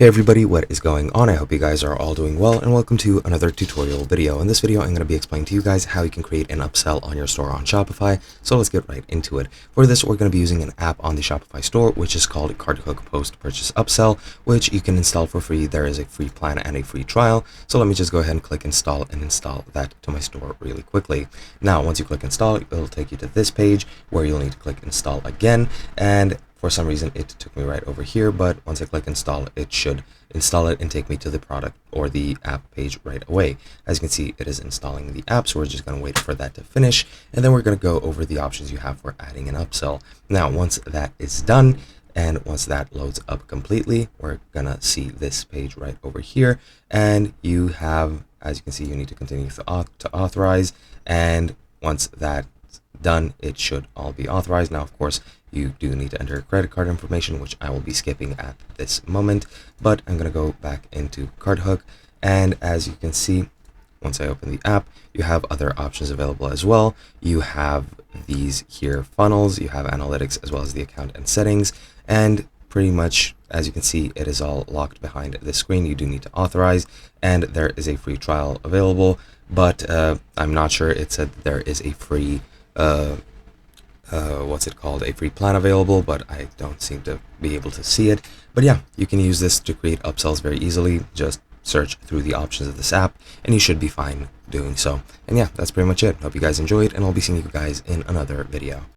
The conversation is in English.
Hey everybody, what is going on? I hope you guys are all doing well, and welcome to another tutorial video. In this video, I'm going to be explaining to you guys how you can create an upsell on your store on Shopify. So let's get right into it. For this, we're going to be using an app on the Shopify store, which is called CartHook Post Purchase Upsell, which you can install for free. There is a free plan and a free trial. So let me just go ahead and click install and install that to my store really quickly. Now, once you click install, it'll take you to this page where you'll need to click install again. And for some reason, it took me right over here, but once I click install, it should install it and take me to the product or the app page right away. As you can see, it is installing the app, so we're just going to wait for that to finish, and then we're going to go over the options you have for adding an upsell. Now, once that is done, and once that loads up completely, we're going to see this page right over here, and you have, as you can see, you need to continue to authorize, and once that's done, it should all be authorized. Now, of course, you do need to enter credit card information, which I will be skipping at this moment, but I'm going to go back into CartHook, and as you can see, once I open the app, you have other options available as well. You have these here funnels, you have analytics, as well as the account and settings, and pretty much, as you can see, it is all locked behind this screen. You do need to authorize, and there is a free trial available, but I'm not sure. It said there is a free a free plan available, but I don't seem to be able to see it. But yeah, you can use this to create upsells very easily. Just search through the options of this app and you should be fine doing so. And yeah, that's pretty much it. Hope you guys enjoyed, and I'll be seeing you guys in another video.